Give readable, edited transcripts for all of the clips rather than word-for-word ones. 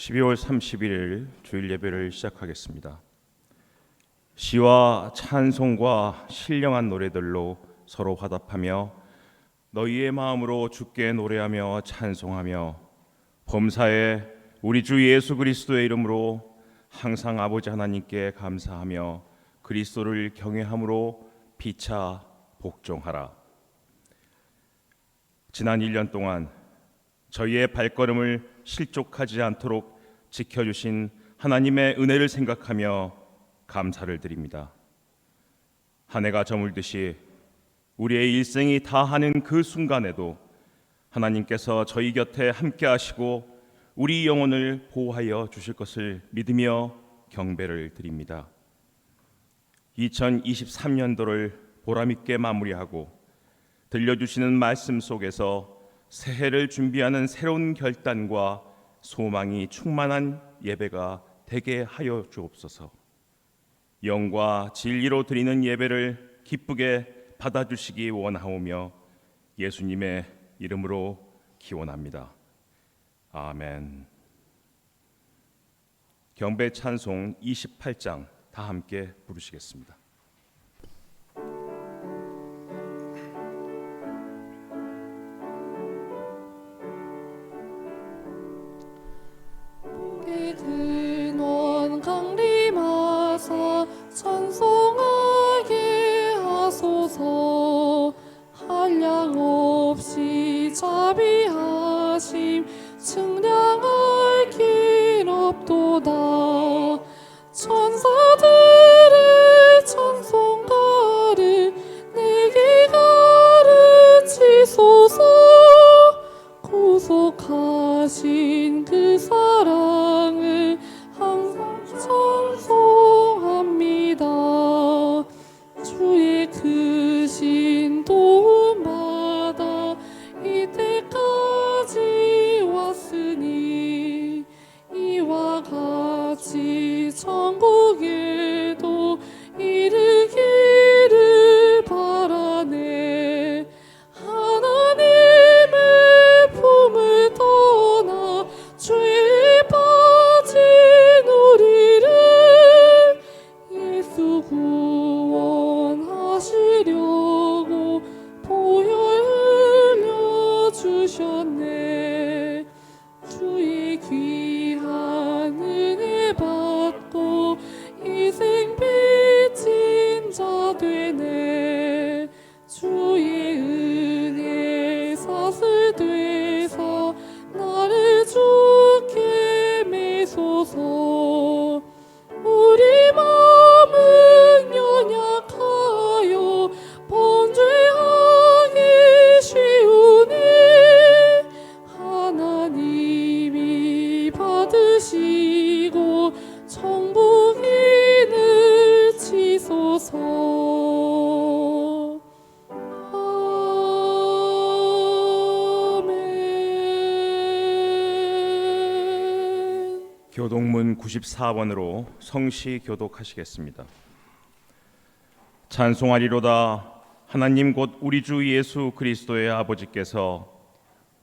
12월 31일 주일 예배를 시작하겠습니다. 시와 찬송과 신령한 노래들로 서로 화답하며 너희의 마음으로 주께 노래하며 찬송하며 범사에 우리 주 예수 그리스도의 이름으로 항상 아버지 하나님께 감사하며 그리스도를 경외함으로 피차 복종하라. 지난 1년 동안 저희의 발걸음을 실족하지 않도록 지켜주신 하나님의 은혜를 생각하며 감사를 드립니다. 한 해가 저물듯이 우리의 일생이 다하는 그 순간에도 하나님께서 저희 곁에 함께 하시고 우리 영혼을 보호하여 주실 것을 믿으며 경배를 드립니다. 2023년도를 보람있게 마무리하고 들려주시는 말씀 속에서 새해를 준비하는 새로운 결단과 소망이 충만한 예배가 되게 하여 주옵소서. 영과 진리로 드리는 예배를 기쁘게 받아주시기 원하오며 예수님의 이름으로 기원합니다. 아멘. 경배 찬송 28장 다 함께 부르시겠습니다. 근원 강림하사 찬송하게 하소서. 한량없이 자비하심 측량할 길 없도다. 천사들의 찬송가를 내게 가르치소서. 구속하신 그 사랑을 항상 찬송합니다. 주의 크신 도움받아 이때까지 왔으니 이와 같이 천국에도 이르기를 바라네. 하나님의 품을 떠나 죄에 빠진 우리를 예수 구원하시려고 보혈 흘려주셨네. 주의 귀한 은혜 받고 희생 빚진 자 되네. 주의 은혜 사슬 돼서 나를 주께 매소서. 우리 마음은 연약하여 번죄하기 쉬우니 하나님이 받으시고 천국인을 치소서. 교독문 94번으로 성시 교독하시겠습니다. 찬송하리로다. 하나님 곧 우리 주 예수 그리스도의 아버지께서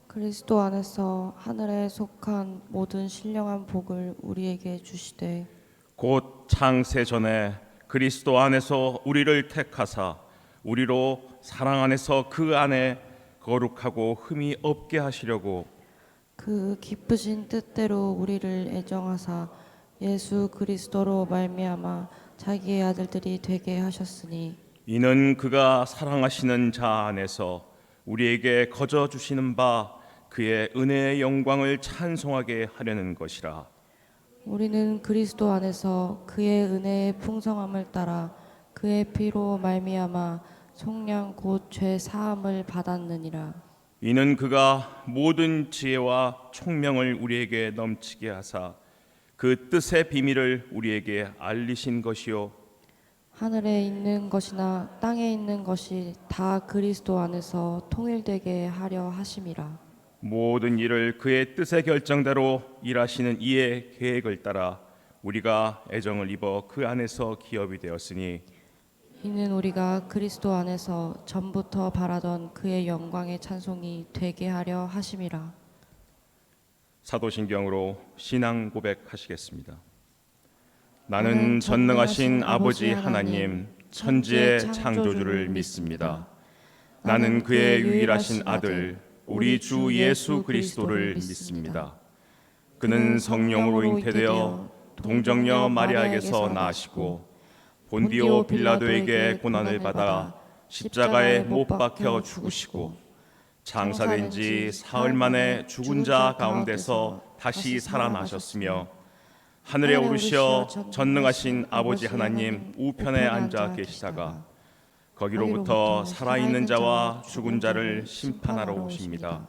그리스도 안에서 하늘에 속한 모든 신령한 복을 우리에게 주시되 곧 창세 전에 그리스도 안에서 우리를 택하사 우리로 사랑 안에서 그 안에 거룩하고 흠이 없게 하시려고 그 기쁘신 뜻대로 우리를 애정하사 예수 그리스도로 말미암아 자기의 아들들이 되게 하셨으니 이는 그가 사랑하시는 자 안에서 우리에게 거저 주시는 바 그의 은혜의 영광을 찬송하게 하려는 것이라. 우리는 그리스도 안에서 그의 은혜의 풍성함을 따라 그의 피로 말미암아 속량 곧 죄 사함을 받았느니라. 이는 그가 모든 지혜와 총명을 우리에게 넘치게 하사 그 뜻의 비밀을 우리에게 알리신 것이요 하늘에 있는 것이나 땅에 있는 것이 다 그리스도 안에서 통일되게 하려 하심이라. 모든 일을 그의 뜻의 결정대로 일하시는 이의 계획을 따라 우리가 애정을 입어 그 안에서 기업이 되었으니 이는 우리가 그리스도 안에서 전부터 바라던 그의 영광의 찬송이 되게 하려 하심이라. 사도신경으로 신앙 고백하시겠습니다. 나는 전능하신 아버지 하나님 천지의 창조주를 믿습니다. 나는 그의 유일하신 아들 우리 주 예수 그리스도를 믿습니다. 그는 성령으로 잉태되어 동정녀 마리아에게서 나시고 본디오 빌라도에게 고난을 받아 십자가에 못 박혀 죽으시고 장사된 지 사흘 만에 죽은 자 가운데서 다시 살아나셨으며 하늘에 오르시어 전능하신 아버지 하나님 우편에 앉아 계시다가 거기로부터 살아있는 자와 죽은 자를 심판하러 오십니다.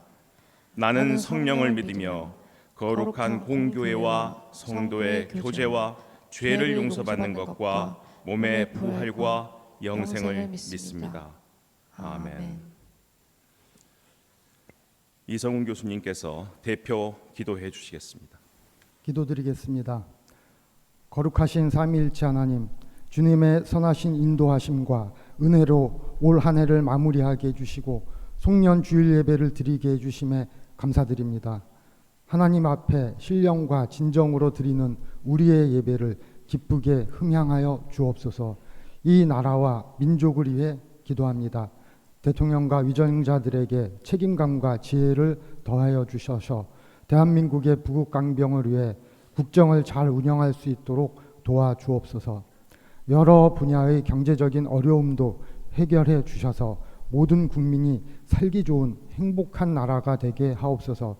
나는 성령을 믿으며 거룩한 공교회와 성도의 교제와 죄를 용서받는 것과 몸의 부활과 영생을 믿습니다. 아멘. 이성훈 교수님께서 대표 기도해 주시겠습니다. 기도드리겠습니다. 거룩하신 삼위일체 하나님, 주님의 선하신 인도하심과 은혜로 올 한 해를 마무리하게 해주시고 송년 주일 예배를 드리게 해주심에 감사드립니다. 하나님 앞에 신령과 진정으로 드리는 우리의 예배를 기쁘게 흠향하여 주옵소서. 이 나라와 민족을 위해 기도합니다. 대통령과 위정자들에게 책임감과 지혜를 더하여 주셔서 대한민국의 부국강병을 위해 국정을 잘 운영할 수 있도록 도와주옵소서. 여러 분야의 경제적인 어려움도 해결해 주셔서 모든 국민이 살기 좋은 행복한 나라가 되게 하옵소서.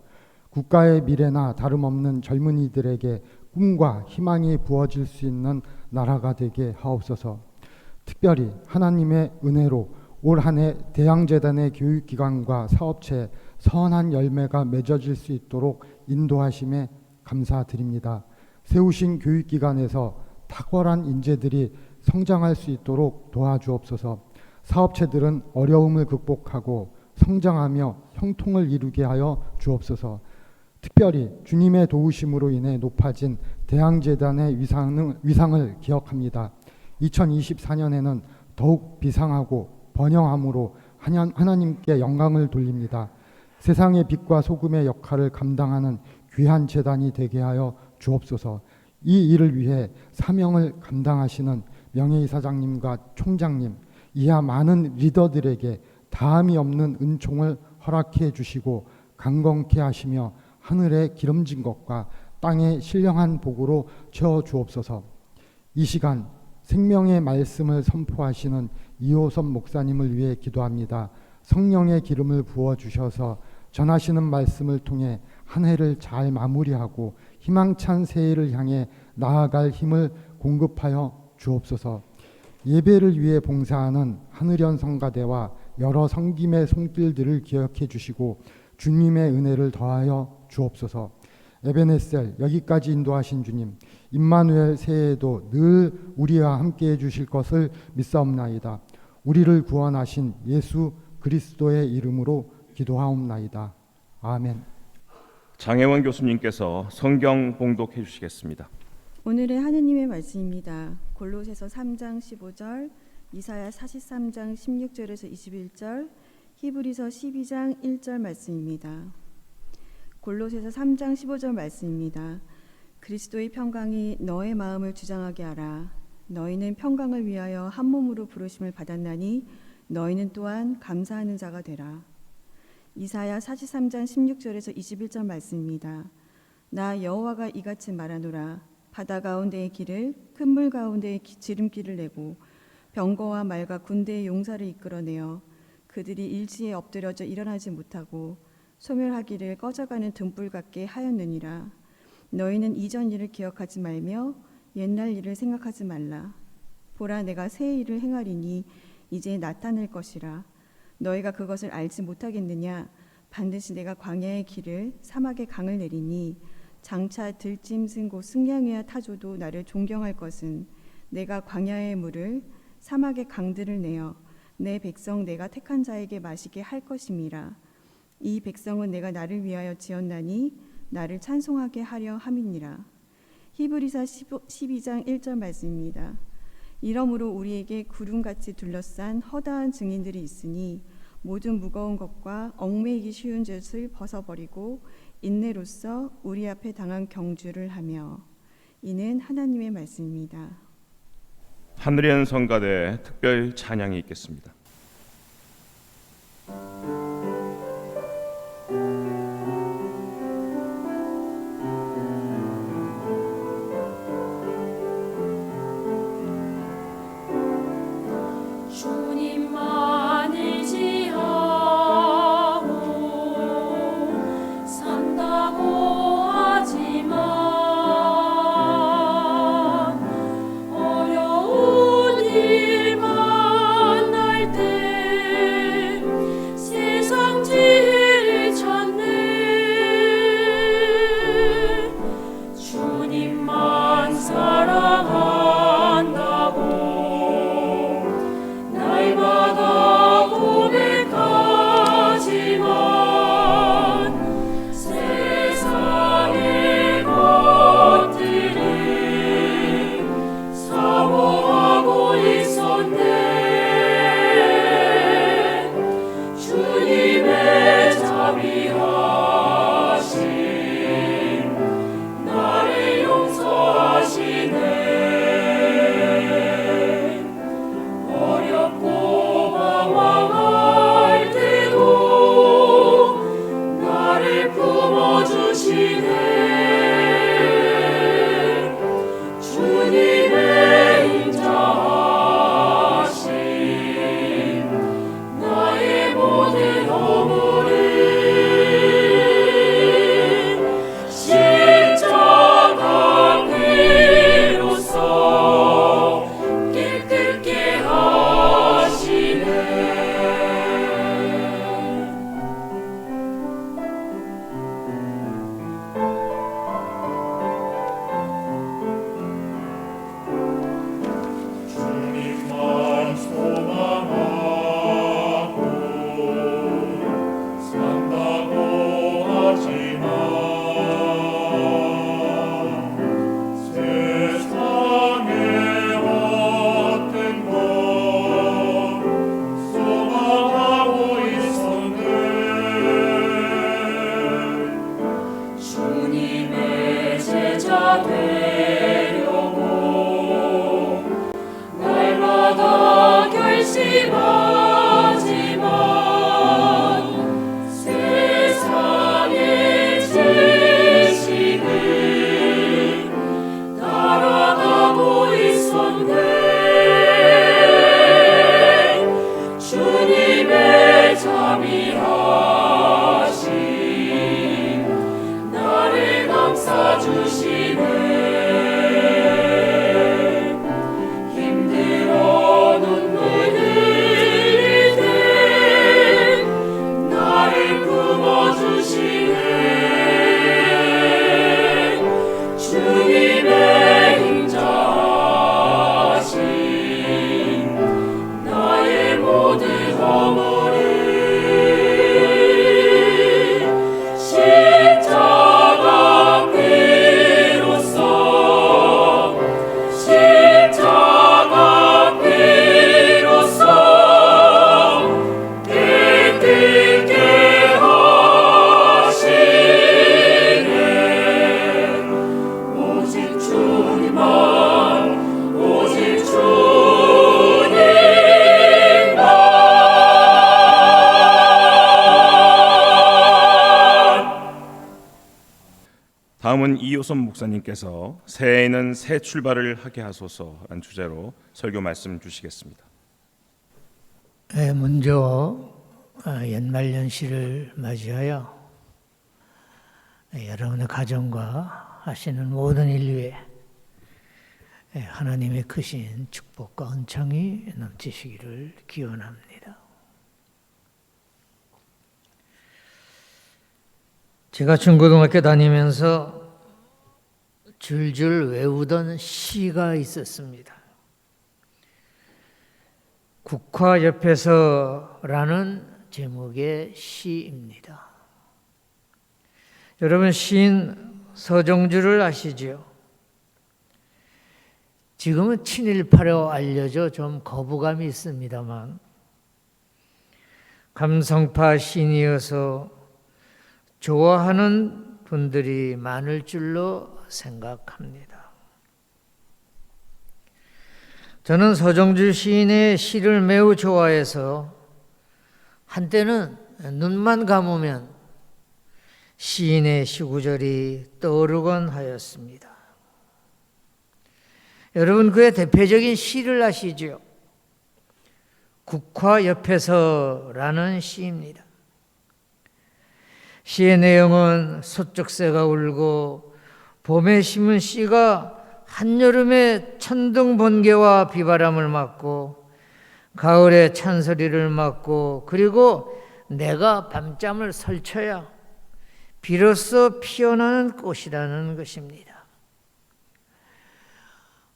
국가의 미래나 다름없는 젊은이들에게 꿈과 희망이 부어질 수 있는 나라가 되게 하옵소서. 특별히 하나님의 은혜로 올 한 해 대양재단의 교육기관과 사업체에 선한 열매가 맺어질 수 있도록 인도하심에 감사드립니다. 세우신 교육기관에서 탁월한 인재들이 성장할 수 있도록 도와주옵소서. 사업체들은 어려움을 극복하고 성장하며 형통을 이루게 하여 주옵소서. 특별히 주님의 도우심으로 인해 높아진 대양재단의 위상을 기억합니다. 2024년에는 더욱 비상하고 번영함으로 하나님께 영광을 돌립니다. 세상의 빛과 소금의 역할을 감당하는 귀한 재단이 되게 하여 주옵소서. 이 일을 위해 사명을 감당하시는 명예이사장님과 총장님, 이하 많은 리더들에게 다함이 없는 은총을 허락해 주시고 강건케 하시며 하늘의 기름진 것과 땅의 신령한 복으로 채워 주옵소서. 이 시간 생명의 말씀을 선포하시는 이호섭 목사님을 위해 기도합니다. 성령의 기름을 부어 주셔서 전하시는 말씀을 통해 한 해를 잘 마무리하고 희망찬 새해를 향해 나아갈 힘을 공급하여 주옵소서. 예배를 위해 봉사하는 하늘현 성가대와 여러 성김의 손길들을 기억해 주시고 주님의 은혜를 더하여 주옵소서. 에베네셀 여기까지 인도하신 주님, 임마누엘 새해에도 늘 우리와 함께해 주실 것을 믿사옵나이다. 우리를 구원하신 예수 그리스도의 이름으로 기도하옵나이다. 아멘. 장혜원 교수님께서 성경 봉독해 주시겠습니다. 오늘의 하느님의 말씀입니다. 골로새서 3장 15절, 이사야 43장 16절에서 21절, 히브리서 12장 1절 말씀입니다. 골로새서 3장 15절 말씀입니다. 그리스도의 평강이 너의 마음을 주장하게 하라. 너희는 평강을 위하여 한 몸으로 부르심을 받았나니 너희는 또한 감사하는 자가 되라. 이사야 43장 16절에서 21절 말씀입니다. 나 여호와가 이같이 말하노라. 바다 가운데의 길을 큰 물 가운데의 지름길을 내고 병거와 말과 군대의 용사를 이끌어내어 그들이 일시에 엎드려져 일어나지 못하고 소멸하기를 꺼져가는 등불 같게 하였느니라. 너희는 이전 일을 기억하지 말며 옛날 일을 생각하지 말라. 보라, 내가 새 일을 행하리니 이제 나타낼 것이라. 너희가 그것을 알지 못하겠느냐? 반드시 내가 광야의 길을 사막의 강을 내리니 장차 들짐승 곧 승냥이와 타조도 나를 존경할 것은 내가 광야의 물을 사막의 강들을 내어 내 백성 내가 택한 자에게 마시게 할 것임이라. 이 백성은 내가 나를 위하여 지었나니 나를 찬송하게 하려 함이니라. 히브리서 12장 1절 말씀입니다. 이러므로 우리에게 구름같이 둘러싼 허다한 증인들이 있으니 모든 무거운 것과 얽매이기 쉬운 죄를 벗어버리고 인내로써 우리 앞에 당한 경주를 하며. 이는 하나님의 말씀입니다. 하늘의 은성가대 특별 찬양이 있겠습니다. 주님만을 지하고 산다고 하지만 어려운 일 만날 때 세상 지혜를 찾네. 주님만 사랑한다고 날마다 고백하지만 세상의 것들을 사모하고 있었네. 주님의 자비하심 나를 용서하시네. 어렵고 방황할 때도 나를 품어주시네. 주님의 인자하심 나의 모든 허물을 십자가 피로써 깨끗게 하시네. 주님만 소망하고 산다고 하지만 세상의 헛된 것 소망하고 있었네. 주님의 제자 되려고 날마다 결심하지만 세상의 지식을 따라가고 있었네. 주님의 자비하심 나를 감싸주시네. 힘들어 눈물 흘릴 때 나를 품어주시네. 주님의 인자하심 나의 모든 허물을 십자가 피로써 십자가 피로써 깨끗게 하시네. 오직 주님만 오직 주님만. 다음은 이효선 목사님께서 새해에는 새 출발을 하게 하소서라는 주제로 설교 말씀 주시겠습니다. 먼저 연말연시를 맞이하여 여러분의 가정과 하시는 모든 인류에 하나님의 크신 축복과 은총이 넘치시기를 기원합니다. 제가 중고등학교 다니면서 줄줄 외우던 시가 있었습니다. 국화 옆에서라는 제목의 시입니다. 여러분 시인 서정주를 아시죠? 지금은 친일파로 알려져 좀 거부감이 있습니다만 감성파 시인이어서 좋아하는 분들이 많을 줄로 생각합니다. 저는 서정주 시인의 시를 매우 좋아해서 한때는 눈만 감으면 시인의 시구절이 떠오르곤 하였습니다. 여러분, 그의 대표적인 시를 아시죠? 국화 옆에서라는 시입니다. 시의 내용은 소쩍새가 울고 봄에 심은 씨가 한여름에 천둥 번개와 비바람을 맞고 가을에 찬소리를 맞고 그리고 내가 밤잠을 설쳐야 비로소 피어나는 꽃이라는 것입니다.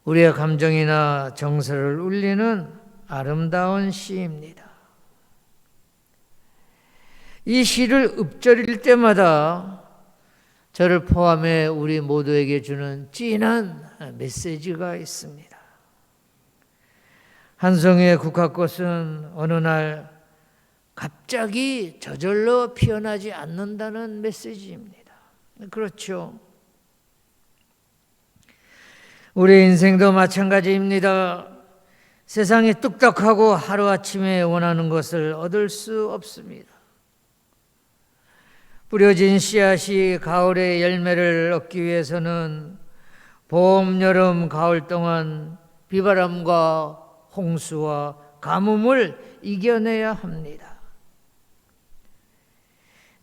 우리의 감정이나 정서를 울리는 아름다운 시입니다. 이 시를 읊조릴 때마다 저를 포함해 우리 모두에게 주는 진한 메시지가 있습니다. 한 송이의 국화꽃은 어느 날 갑자기 저절로 피어나지 않는다는 메시지입니다. 그렇죠. 우리 인생도 마찬가지입니다. 세상이 뚝딱하고 하루아침에 원하는 것을 얻을 수 없습니다. 뿌려진 씨앗이 가을에 열매를 얻기 위해서는 봄, 여름, 가을 동안 비바람과 홍수와 가뭄을 이겨내야 합니다.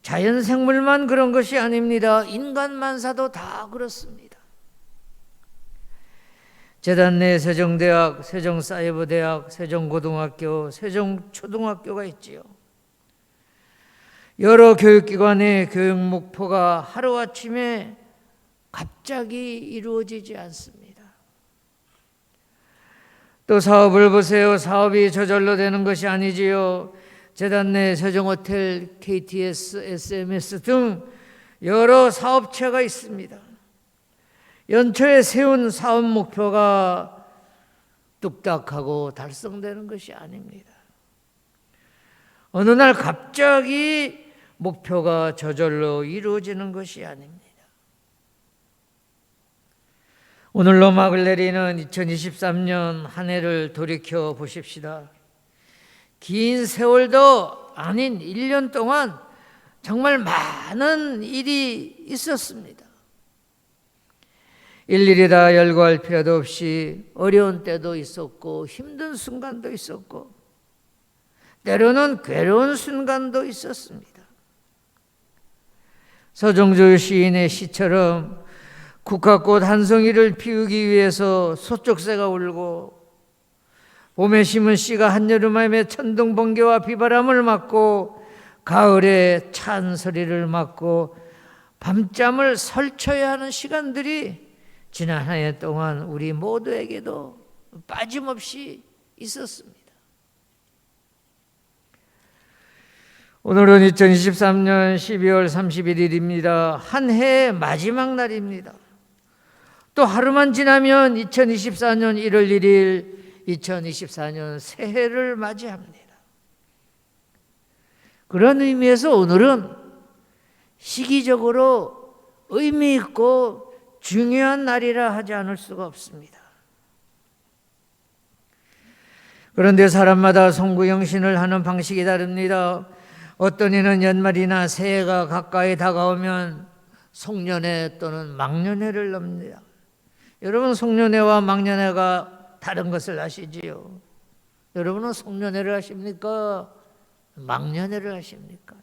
자연 생물만 그런 것이 아닙니다. 인간 만사도 다 그렇습니다. 재단 내 세종대학, 세종사이버대학, 세종고등학교, 세종초등학교가 있지요. 여러 교육기관의 교육 목표가 하루아침에 갑자기 이루어지지 않습니다. 또 사업을 보세요. 사업이 저절로 되는 것이 아니지요. 재단 내 세종호텔, KTS, SMS 등 여러 사업체가 있습니다. 연초에 세운 사업 목표가 뚝딱하고 달성되는 것이 아닙니다. 어느 날 갑자기 목표가 저절로 이루어지는 것이 아닙니다. 오늘로 막을 내리는 2023년 한 해를 돌이켜 보십시다. 긴 세월도 아닌 1년 동안 정말 많은 일이 있었습니다. 일일이 다 열거할 필요도 없이 어려운 때도 있었고 힘든 순간도 있었고 때로는 괴로운 순간도 있었습니다. 서정주 시인의 시처럼 국화꽃 한 송이를 피우기 위해서 소쩍새가 울고 봄에 심은 씨가 한여름에 천둥 번개와 비바람을 맞고 가을에 찬 소리를 맞고 밤잠을 설쳐야 하는 시간들이 지난 한 해 동안 우리 모두에게도 빠짐없이 있었습니다. 오늘은 2023년 12월 31일입니다. 한 해의 마지막 날입니다. 또 하루만 지나면 2024년 1월 1일 2024년 새해를 맞이합니다. 그런 의미에서 오늘은 시기적으로 의미 있고 중요한 날이라 하지 않을 수가 없습니다. 그런데 사람마다 송구영신을 하는 방식이 다릅니다. 어떤 이는 연말이나 새해가 가까이 다가오면 송년회 또는 막년회를 넘습니다. 여러분, 송년회와 막년회가 다른 것을 아시지요? 여러분은 송년회를 하십니까? 막년회를 하십니까?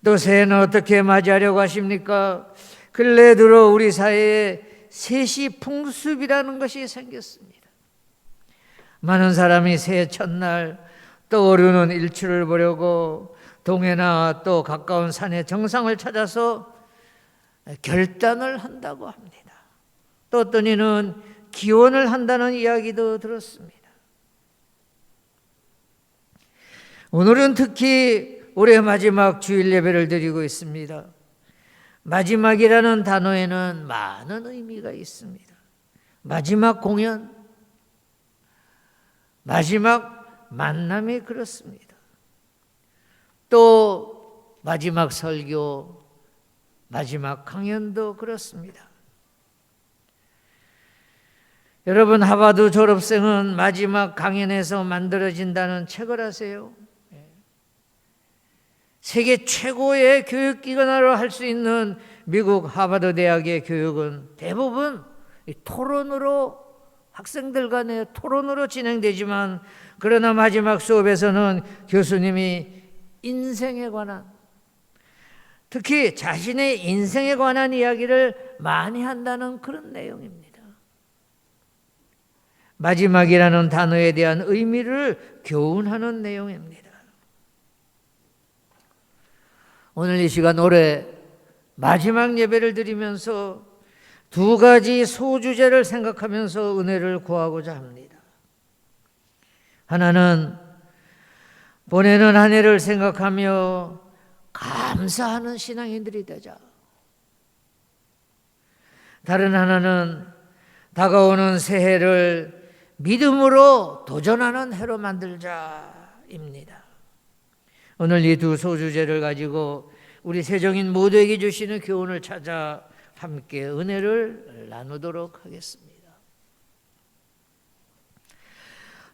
또 새해는 어떻게 맞이하려고 하십니까? 근래 들어 우리 사회에 세시 풍습이라는 것이 생겼습니다. 많은 사람이 새해 첫날 떠오르는 일출을 보려고 동해나 또 가까운 산의 정상을 찾아서 결단을 한다고 합니다. 또 어떤 이는 기원을 한다는 이야기도 들었습니다. 오늘은 특히 올해 마지막 주일 예배를 드리고 있습니다. 마지막이라는 단어에는 많은 의미가 있습니다. 마지막 공연, 마지막 만남이 그렇습니다. 또 마지막 설교, 마지막 강연도 그렇습니다. 여러분, 하버드 졸업생은 마지막 강연에서 만들어진다는 책을 아세요? 세계 최고의 교육기관으로 할 수 있는 미국 하버드 대학의 교육은 대부분 토론으로, 학생들 간의 토론으로 진행되지만, 그러나 마지막 수업에서는 교수님이 인생에 관한, 특히 자신의 인생에 관한 이야기를 많이 한다는 그런 내용입니다. 마지막이라는 단어에 대한 의미를 교훈하는 내용입니다. 오늘 이 시간 올해 마지막 예배를 드리면서 두 가지 소주제를 생각하면서 은혜를 구하고자 합니다. 하나는 보내는 한 해를 생각하며 감사하는 신앙인들이 되자. 다른 하나는 다가오는 새해를 믿음으로 도전하는 해로 만들자입니다. 오늘 이 두 소주제를 가지고 우리 세정인 모두에게 주시는 교훈을 찾아 함께 은혜를 나누도록 하겠습니다.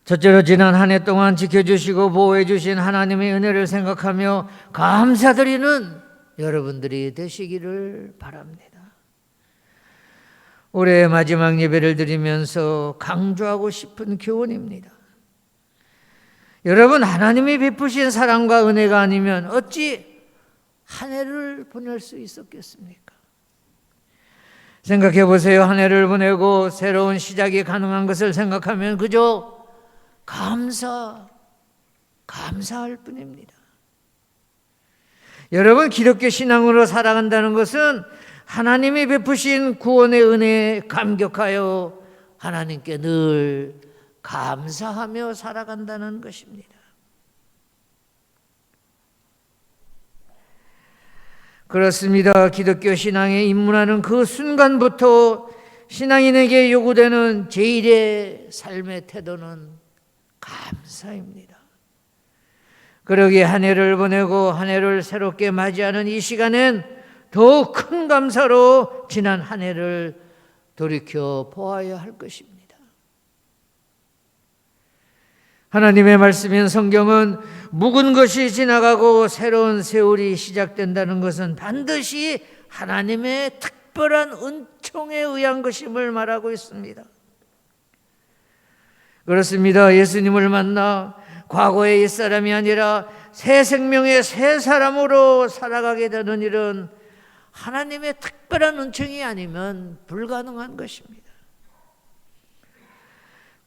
첫째로 지난 한 해 동안 지켜주시고 보호해 주신 하나님의 은혜를 생각하며 감사드리는 여러분들이 되시기를 바랍니다. 올해 마지막 예배를 드리면서 강조하고 싶은 교훈입니다. 여러분, 하나님이 베푸신 사랑과 은혜가 아니면 어찌 한 해를 보낼 수 있었겠습니까? 생각해 보세요. 한 해를 보내고 새로운 시작이 가능한 것을 생각하면 그저 감사할 뿐입니다. 여러분, 기독교 신앙으로 살아간다는 것은 하나님이 베푸신 구원의 은혜에 감격하여 하나님께 늘 감사하며 살아간다는 것입니다. 그렇습니다. 기독교 신앙에 입문하는 그 순간부터 신앙인에게 요구되는 제1의 삶의 태도는 감사입니다. 그러기에 한 해를 보내고 한 해를 새롭게 맞이하는 이 시간엔 더 큰 감사로 지난 한 해를 돌이켜 보아야 할 것입니다. 하나님의 말씀인 성경은 묵은 것이 지나가고 새로운 세월이 시작된다는 것은 반드시 하나님의 특별한 은총에 의한 것임을 말하고 있습니다. 그렇습니다. 예수님을 만나 과거의 옛사람이 아니라 새 생명의 새 사람으로 살아가게 되는 일은 하나님의 특별한 은총이 아니면 불가능한 것입니다.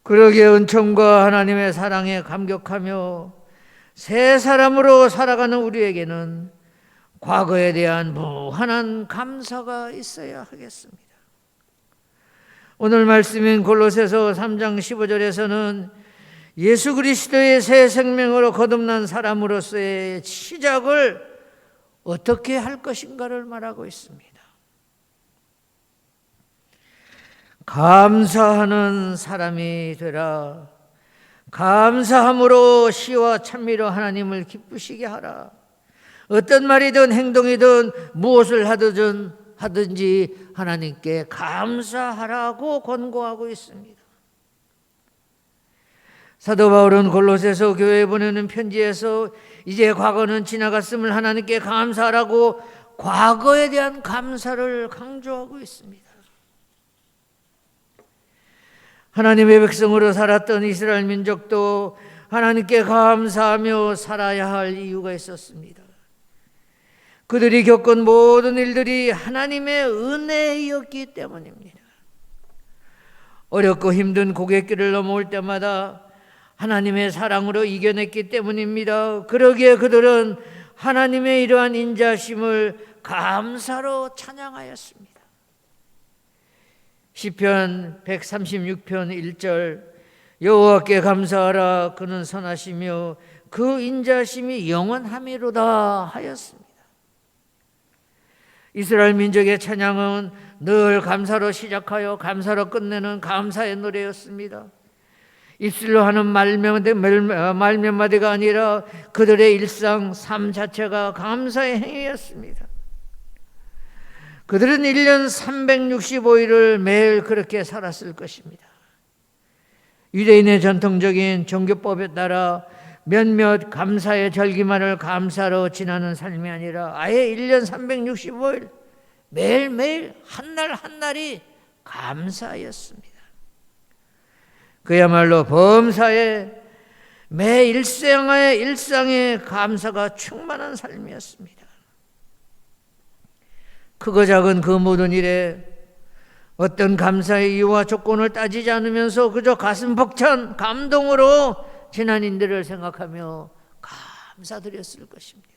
그러기에 은총과 하나님의 사랑에 감격하며 새 사람으로 살아가는 우리에게는 과거에 대한 무한한 감사가 있어야 하겠습니다. 오늘 말씀인 골로새서 3장 15절에서는 예수 그리스도의 새 생명으로 거듭난 사람으로서의 시작을 어떻게 할 것인가를 말하고 있습니다. 감사하는 사람이 되라. 감사함으로 시와 찬미로 하나님을 기쁘시게 하라. 어떤 말이든 행동이든 무엇을 하든지 하나님께 감사하라고 권고하고 있습니다. 사도 바울은 골로새서 교회에 보내는 편지에서 이제 과거는 지나갔음을 하나님께 감사하라고 과거에 대한 감사를 강조하고 있습니다. 하나님의 백성으로 살았던 이스라엘 민족도 하나님께 감사하며 살아야 할 이유가 있었습니다. 그들이 겪은 모든 일들이 하나님의 은혜였기 때문입니다. 어렵고 힘든 고갯길을 넘어올 때마다 하나님의 사랑으로 이겨냈기 때문입니다. 그러기에 그들은 하나님의 이러한 인자심을 감사로 찬양하였습니다. 시편 136편 1절 여호와께 감사하라. 그는 선하시며 그 인자심이 영원함이로다 하였습니다. 이스라엘 민족의 찬양은 늘 감사로 시작하여 감사로 끝내는 감사의 노래였습니다. 입술로 하는 말 몇 마디가 아니라 그들의 일상, 삶 자체가 감사의 행위였습니다. 그들은 1년 365일을 매일 그렇게 살았을 것입니다. 유대인의 전통적인 종교법에 따라 몇몇 감사의 절기만을 감사로 지나는 삶이 아니라 아예 1년 365일 매일매일 한날 한날이 감사였습니다. 그야말로 범사에 매 일상에 감사가 충만한 삶이었습니다. 크고 작은 그 모든 일에 어떤 감사의 이유와 조건을 따지지 않으면서 그저 가슴 벅찬 감동으로 지난 인들을 생각하며 감사드렸을 것입니다.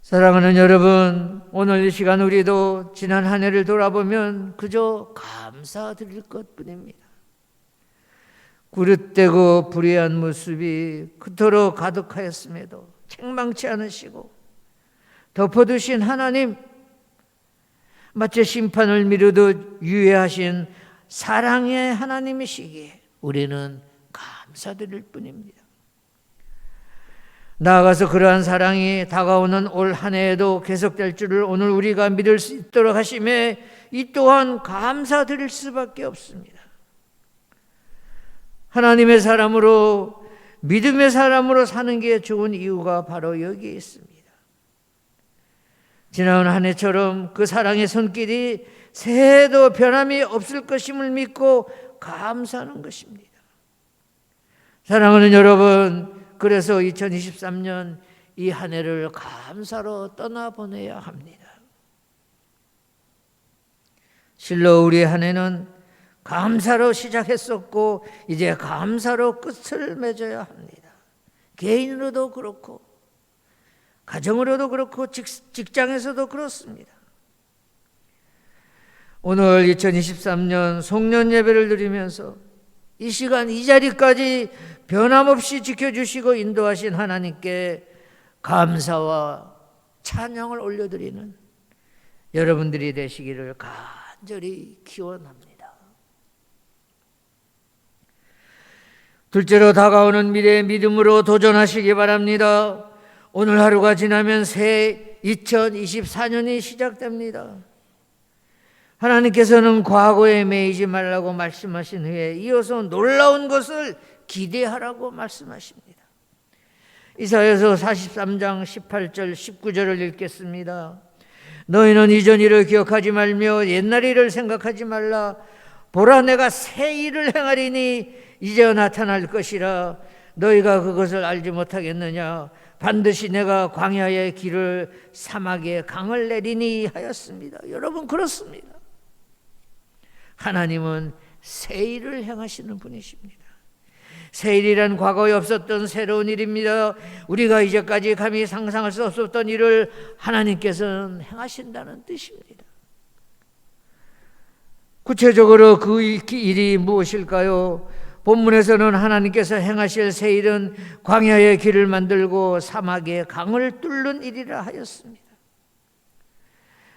사랑하는 여러분, 오늘 이 시간 우리도 지난 한 해를 돌아보면 그저 감사드릴 것뿐입니다. 구릿되고 불의한 모습이 그토록 가득하였음에도 책망치 않으시고 덮어두신 하나님, 마치 심판을 미루듯 유예하신 사랑의 하나님이시기에 우리는 감사드릴 뿐입니다. 나아가서 그러한 사랑이 다가오는 올 한 해에도 계속될 줄을 오늘 우리가 믿을 수 있도록 하심에 이 또한 감사드릴 수밖에 없습니다. 하나님의 사람으로, 믿음의 사람으로 사는 게 좋은 이유가 바로 여기에 있습니다. 지난 한 해처럼 그 사랑의 손길이 새해에도 변함이 없을 것임을 믿고 감사하는 것입니다. 사랑하는 여러분, 그래서 2023년 이 한 해를 감사로 떠나보내야 합니다. 실로 우리의 한 해는 감사로 시작했었고 이제 감사로 끝을 맺어야 합니다. 개인으로도 그렇고 가정으로도 그렇고 직장에서도 그렇습니다. 오늘 2023년 송년 예배를 드리면서 이 시간 이 자리까지 변함없이 지켜주시고 인도하신 하나님께 감사와 찬양을 올려드리는 여러분들이 되시기를 간절히 기원합니다. 둘째로 다가오는 미래의 믿음으로 도전하시기 바랍니다. 오늘 하루가 지나면 새 2024년이 시작됩니다. 하나님께서는 과거에 매이지 말라고 말씀하신 후에 이어서 놀라운 것을 기대하라고 말씀하십니다. 이사야서 43장 18절 19절을 읽겠습니다. 너희는 이전 일을 기억하지 말며 옛날 일을 생각하지 말라. 보라, 내가 새 일을 행하리니 이제 나타날 것이라. 너희가 그것을 알지 못하겠느냐. 반드시 내가 광야의 길을 사막에 강을 내리니 하였습니다. 여러분, 그렇습니다. 하나님은 새 일을 행하시는 분이십니다. 새 일이란 과거에 없었던 새로운 일입니다. 우리가 이제까지 감히 상상할 수 없었던 일을 하나님께서는 행하신다는 뜻입니다. 구체적으로 그 일이 무엇일까요? 본문에서는 하나님께서 행하실 새 일은 광야의 길을 만들고 사막에 강을 뚫는 일이라 하였습니다.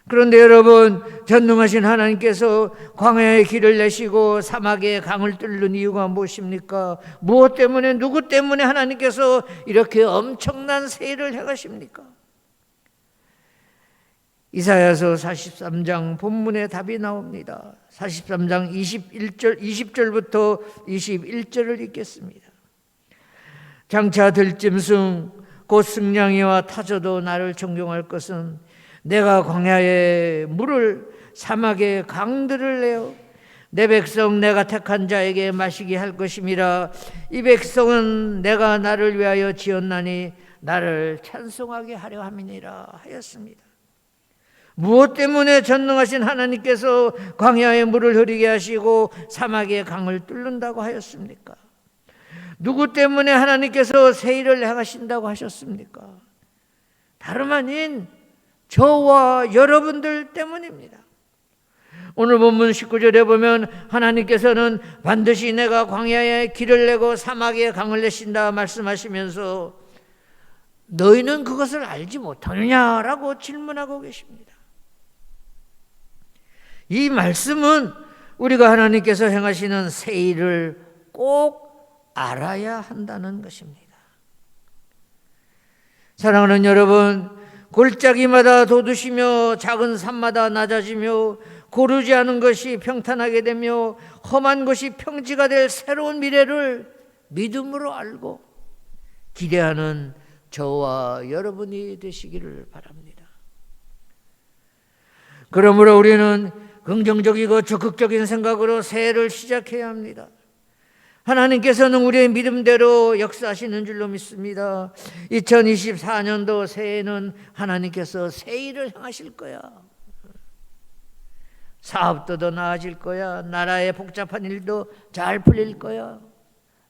그런데 여러분, 전능하신 하나님께서 광야의 길을 내시고 사막에 강을 뚫는 이유가 무엇입니까? 무엇 때문에, 누구 때문에 하나님께서 이렇게 엄청난 새 일을 행하십니까? 이사야서 43장 본문에 답이 나옵니다. 43장 20절부터 21절을 읽겠습니다. 장차 들짐승 곧 승냥이와 타조도 나를 존경할 것은 내가 광야에 물을 사막에 강들을 내어 내 백성 내가 택한 자에게 마시게 할 것임이라. 이 백성은 내가 나를 위하여 지었나니 나를 찬송하게 하려 함이니라 하였습니다. 무엇 때문에 전능하신 하나님께서 광야에 물을 흐르게 하시고 사막에 강을 뚫는다고 하였습니까? 누구 때문에 하나님께서 새 일을 행하신다고 하셨습니까? 다름 아닌 저와 여러분들 때문입니다. 오늘 본문 19절에 보면 하나님께서는 반드시 내가 광야에 길을 내고 사막에 강을 내신다 말씀하시면서 너희는 그것을 알지 못하느냐라고 질문하고 계십니다. 이 말씀은 우리가 하나님께서 행하시는 새 일을 꼭 알아야 한다는 것입니다. 사랑하는 여러분, 골짜기마다 돋우시며 작은 산마다 낮아지며 고르지 않은 것이 평탄하게 되며 험한 것이 평지가 될 새로운 미래를 믿음으로 알고 기대하는 저와 여러분이 되시기를 바랍니다. 그러므로 우리는 긍정적이고 적극적인 생각으로 새해를 시작해야 합니다. 하나님께서는 우리의 믿음대로 역사하시는 줄로 믿습니다. 2024년도 새해에는 하나님께서 새 일을 행하실 거야. 사업도 더 나아질 거야. 나라의 복잡한 일도 잘 풀릴 거야.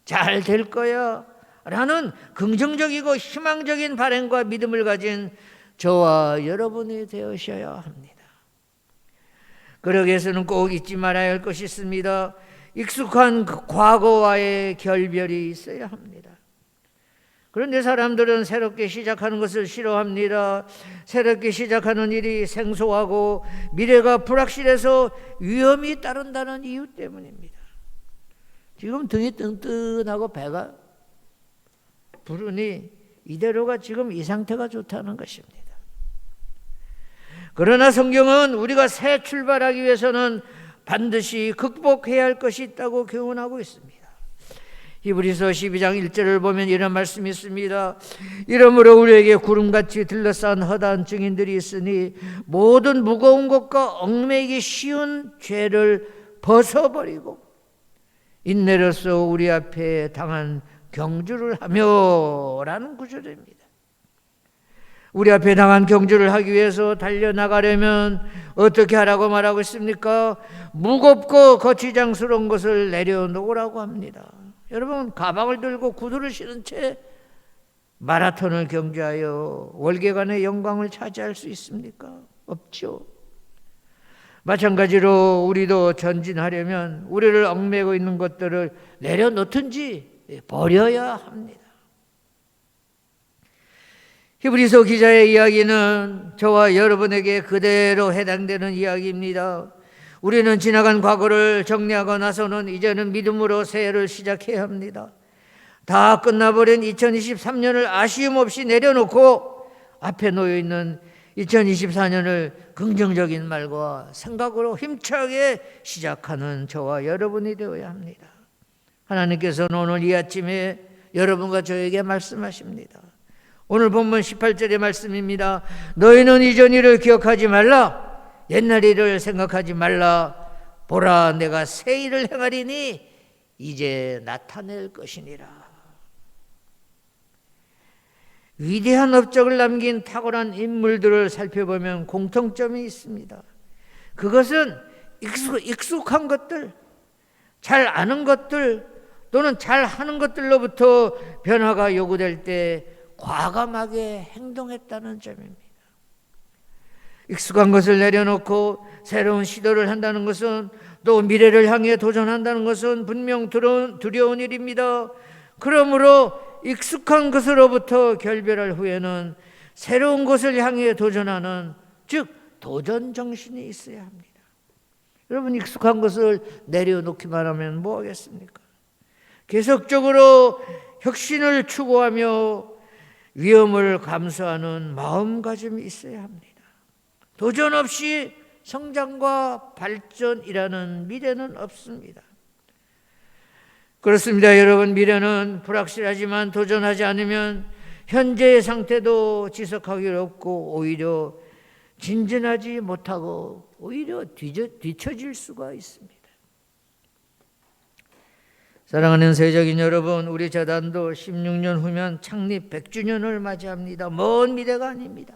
잘 될 거야. 라는 긍정적이고 희망적인 바람과 믿음을 가진 저와 여러분이 되어셔야 합니다. 그러기 위해서는 꼭 잊지 말아야 할 것이 있습니다. 익숙한 과거와의 결별이 있어야 합니다. 그런데 사람들은 새롭게 시작하는 것을 싫어합니다. 새롭게 시작하는 일이 생소하고 미래가 불확실해서 위험이 따른다는 이유 때문입니다. 지금 등이 뜬뜬하고 배가 부르니 이대로가 지금 이 상태가 좋다는 것입니다. 그러나 성경은 우리가 새 출발하기 위해서는 반드시 극복해야 할 것이 있다고 교훈하고 있습니다. 히브리서 12장 1절을 보면 이런 말씀이 있습니다. 이러므로 우리에게 구름같이 들러싼 허다한 증인들이 있으니 모든 무거운 것과 얽매이기 쉬운 죄를 벗어버리고 인내로서 우리 앞에 당한 경주를 하며 라는 구절입니다. 우리 앞에 당한 경주를 하기 위해서 달려나가려면 어떻게 하라고 말하고 있습니까? 무겁고 거치장스러운 것을 내려놓으라고 합니다. 여러분, 가방을 들고 구두를 신은 채 마라톤을 경주하여 월계관의 영광을 차지할 수 있습니까? 없죠. 마찬가지로 우리도 전진하려면 우리를 얽매고 있는 것들을 내려놓든지 버려야 합니다. 히브리서 기자의 이야기는 저와 여러분에게 그대로 해당되는 이야기입니다. 우리는 지나간 과거를 정리하고 나서는 이제는 믿음으로 새해를 시작해야 합니다. 다 끝나버린 2023년을 아쉬움 없이 내려놓고 앞에 놓여있는 2024년을 긍정적인 말과 생각으로 힘차게 시작하는 저와 여러분이 되어야 합니다. 하나님께서는 오늘 이 아침에 여러분과 저에게 말씀하십니다. 오늘 본문 18절의 말씀입니다. 너희는 이전 일을 기억하지 말라. 옛날 일을 생각하지 말라. 보라, 내가 새 일을 행하리니 이제 나타낼 것이니라. 위대한 업적을 남긴 탁월한 인물들을 살펴보면 공통점이 있습니다. 그것은 익숙한 것들, 잘 아는 것들 또는 잘 하는 것들로부터 변화가 요구될 때 과감하게 행동했다는 점입니다. 익숙한 것을 내려놓고 새로운 시도를 한다는 것은, 또 미래를 향해 도전한다는 것은 분명 두려운 일입니다. 그러므로 익숙한 것으로부터 결별할 후에는 새로운 것을 향해 도전하는, 즉 도전 정신이 있어야 합니다. 여러분, 익숙한 것을 내려놓기만 하면 뭐 하겠습니까? 계속적으로 혁신을 추구하며 위험을 감수하는 마음가짐이 있어야 합니다. 도전 없이 성장과 발전이라는 미래는 없습니다. 그렇습니다. 여러분, 미래는 불확실하지만 도전하지 않으면 현재의 상태도 지속하기 어렵고 오히려 진전하지 못하고 오히려 뒤처질 수가 있습니다. 사랑하는 세적인 여러분, 우리 재단도 16년 후면 창립 100주년을 맞이합니다. 먼 미래가 아닙니다.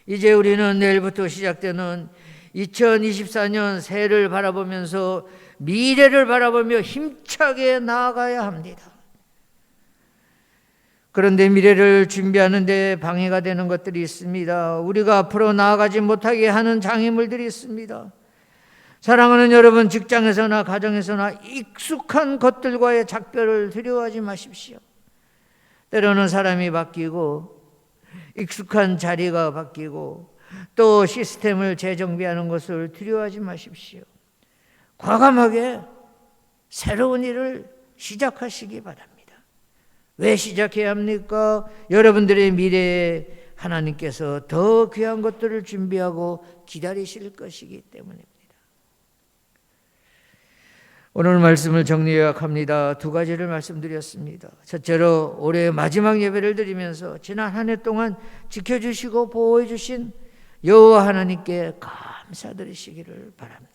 이제 우리는 내일부터 시작되는 2024년 새해를 바라보면서 미래를 바라보며 힘차게 나아가야 합니다. 그런데 미래를 준비하는 데 방해가 되는 것들이 있습니다. 우리가 앞으로 나아가지 못하게 하는 장애물들이 있습니다. 사랑하는 여러분, 직장에서나 가정에서나 익숙한 것들과의 작별을 두려워하지 마십시오. 때로는 사람이 바뀌고 익숙한 자리가 바뀌고 또 시스템을 재정비하는 것을 두려워하지 마십시오. 과감하게 새로운 일을 시작하시기 바랍니다. 왜 시작해야 합니까? 여러분들의 미래에 하나님께서 더 귀한 것들을 준비하고 기다리실 것이기 때문입니다. 오늘 말씀을 정리 요약합니다. 두 가지를 말씀드렸습니다. 첫째로 올해 마지막 예배를 드리면서 지난 한 해 동안 지켜주시고 보호해 주신 여호와 하나님께 감사드리시기를 바랍니다.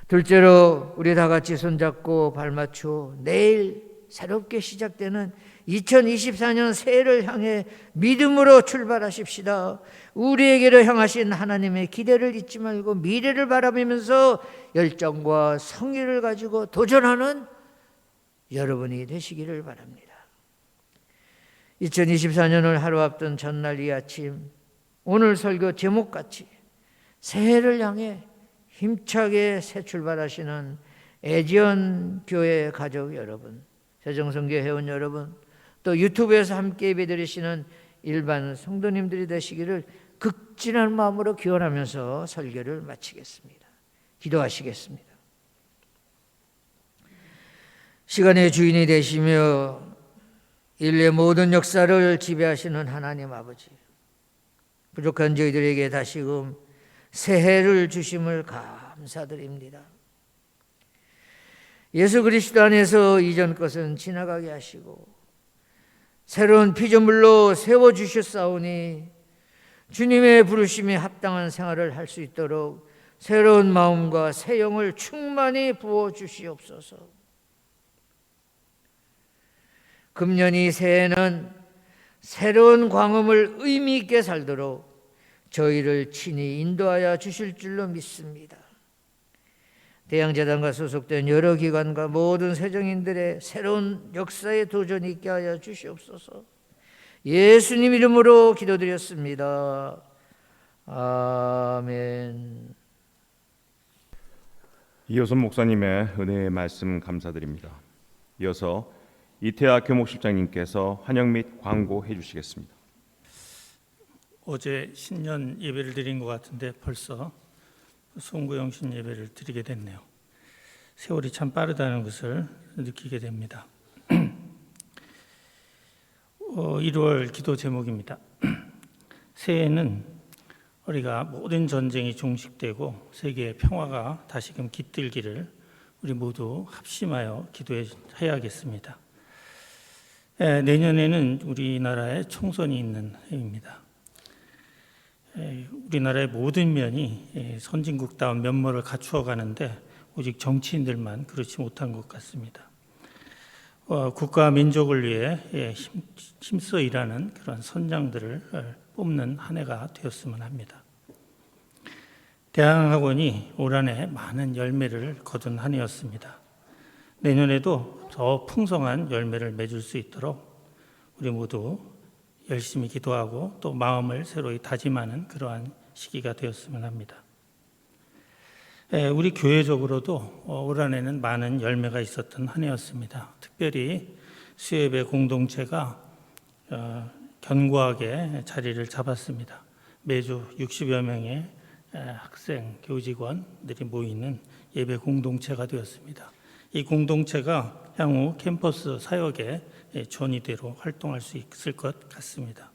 둘째로 우리 다 같이 손잡고 발맞추어 내일 새롭게 시작되는 2024년 새해를 향해 믿음으로 출발하십시다. 우리에게로 향하신 하나님의 기대를 잊지 말고 미래를 바라보면서 열정과 성의를 가지고 도전하는 여러분이 되시기를 바랍니다. 2024년을 하루 앞둔 전날 이 아침, 오늘 설교 제목같이 새해를 향해 힘차게 새 출발하시는 애지연 교회 가족 여러분, 세정선교 회원 여러분, 또 유튜브에서 함께 예배드리시는 일반 성도님들이 되시기를 극진한 마음으로 기원하면서 설교를 마치겠습니다. 기도하시겠습니다. 시간의 주인이 되시며 인류의 모든 역사를 지배하시는 하나님 아버지, 부족한 저희들에게 다시금 새해를 주심을 감사드립니다. 예수 그리스도 안에서 이전 것은 지나가게 하시고 새로운 피조물로 세워주셨사오니 주님의 부르심에 합당한 생활을 할 수 있도록 새로운 마음과 새 영을 충만히 부어주시옵소서. 금년이 새해는 새로운 광음을 의미 있게 살도록 저희를 친히 인도하여 주실 줄로 믿습니다. 대양재단과 소속된 여러 기관과 모든 세정인들의 새로운 역사의 도전이 있게 하여 주시옵소서. 예수님 이름으로 기도드렸습니다. 아멘. 이효선 목사님의 은혜의 말씀 감사드립니다. 이어서 이태하 교목실장님께서 환영 및 광고해 주시겠습니다. 어제 신년 예배를 드린 것 같은데 벌써 송구영신 예배를 드리게 됐네요. 세월이 참 빠르다는 것을 느끼게 됩니다. 1월 기도 제목입니다. 새해에는 우리가 모든 전쟁이 종식되고 세계의 평화가 다시금 깃들기를 우리 모두 합심하여 기도해야겠습니다. 내년에는 우리나라에 총선이 있는 해입니다. 우리나라의 모든 면이 선진국다운 면모를 갖추어 가는데 오직 정치인들만 그렇지 못한 것 같습니다. 국가와 민족을 위해 힘써 일하는 그런 선장들을 뽑는 한 해가 되었으면 합니다. 대학학원이 올 한 해 많은 열매를 거둔 한 해였습니다. 내년에도 더 풍성한 열매를 맺을 수 있도록 우리 모두 열심히 기도하고 또 마음을 새로이 다짐하는 그러한 시기가 되었으면 합니다. 우리 교회적으로도 올 한 해는 많은 열매가 있었던 한 해였습니다. 특별히 수예배 공동체가 견고하게 자리를 잡았습니다. 매주 60여 명의 학생, 교직원들이 모이는 예배 공동체가 되었습니다. 이 공동체가 향후 캠퍼스 사역의 전이대로 활동할 수 있을 것 같습니다.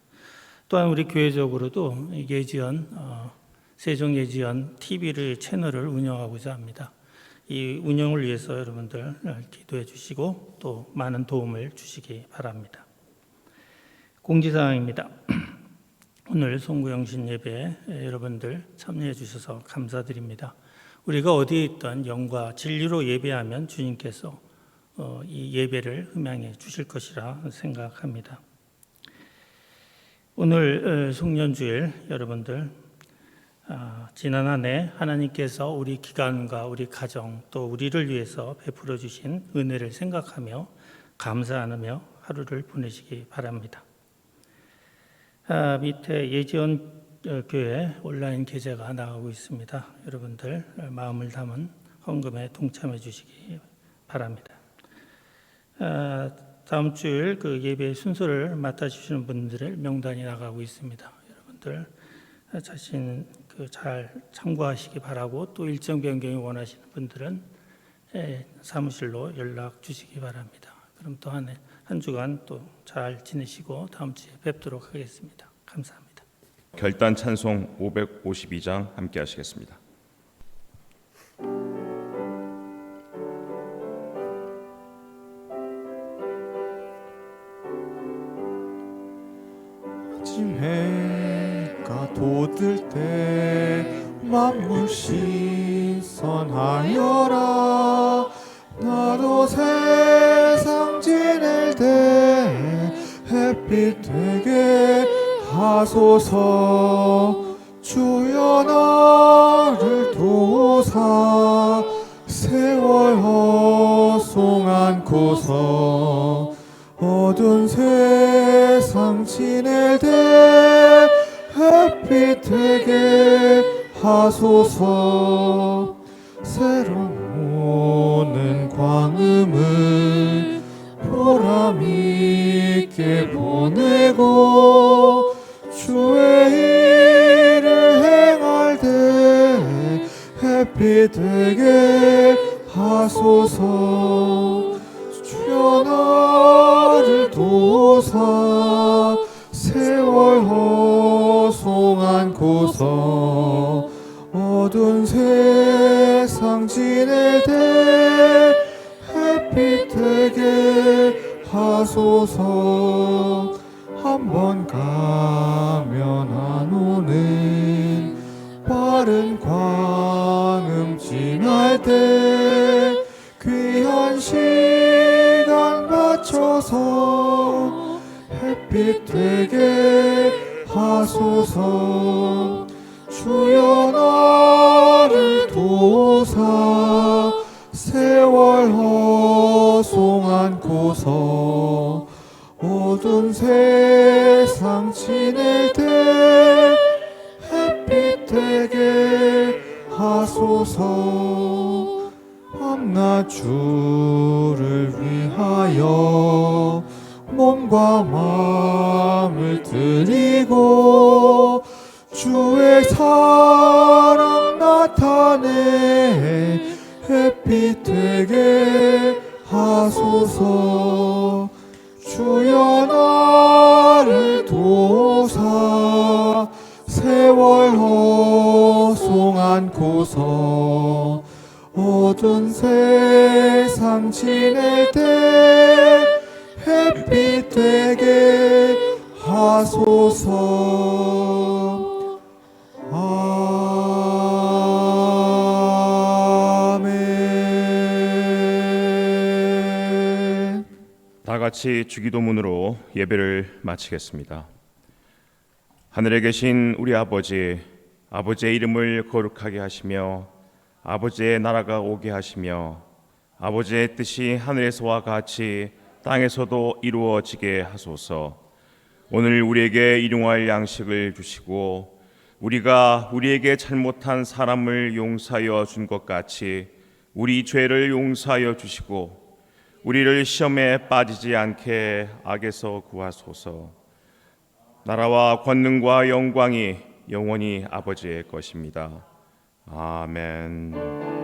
또한 우리 교회적으로도 세종예지연 TV를 채널을 운영하고자 합니다. 이 운영을 위해서 여러분들 기도해 주시고 또 많은 도움을 주시기 바랍니다. 공지사항입니다. 오늘 송구영신 예배에 여러분들 참여해 주셔서 감사드립니다. 우리가 어디에 있던 영과 진리로 예배하면 주님께서 이 예배를 흠양해 주실 것이라 생각합니다. 오늘 송년주일 여러분들 지난 한 해 하나님께서 우리 기관과 우리 가정 또 우리를 위해서 베풀어 주신 은혜를 생각하며 감사하며 하루를 보내시기 바랍니다. 밑에 예지원 교회 온라인 계좌가 나가고 있습니다. 여러분들 마음을 담은 헌금에 동참해 주시기 바랍니다. 다음 주일 그 예배 순서를 맡아주시는 분들의 명단이 나가고 있습니다. 여러분들 자신 잘 참고하시기 바라고, 또 일정 변경이 원하시는 분들은 사무실로 연락 주시기 바랍니다. 그럼 또 한 주간 또 잘 지내시고 다음 주에 뵙도록 하겠습니다. 감사합니다. 결단 찬송 552장 함께 하시겠습니다. 아침 해가 돋을 때 만물 신선하여라. 나도 세상 지낼 때 햇빛 되게 하소서. 주여 나를 도우사 세월 허송 않고서 어두운 세상 지낼 때 햇빛 되게 하소서. 새로운 광음을 보람 있게 보내고 주의 일을 행할 때 햇빛 되게 하소서. 주여 나를 도우사 세월 허송 않고서 어두운 세상 지낼 때 햇빛 되게 하소서. 한 번 가면 안 오는 빠른 광음 지날 때 귀한 시간 맞춰서 햇빛 되게 하소서. 주여 나를 도우사 세월 허송 않고서 어두운 세상 지낼 때 햇빛 되게 하소서. 밤낮 주를 위하여 몸과 마음을 드리고 주의 사랑 나타내 햇빛 되게 하소서. 주여 나를 도우사 세월 허송 않고서 어두운 세상 지낼 때 햇빛 되게 하소서. 아멘. 다 같이 주기도문으로 예배를 마치겠습니다. 하늘에 계신 우리 아버지, 아버지의 이름을 거룩하게 하시며 아버지의 나라가 오게 하시며 아버지의 뜻이 하늘에서와 같이 땅에서도 이루어지게 하소서. 오늘 우리에게 일용할 양식을 주시고 우리가 우리에게 잘못한 사람을 용서하여 준 것 같이 우리 죄를 용서하여 주시고 우리를 시험에 빠지지 않게 악에서 구하소서. 나라와 권능과 영광이 영원히 아버지의 것입니다. 아멘.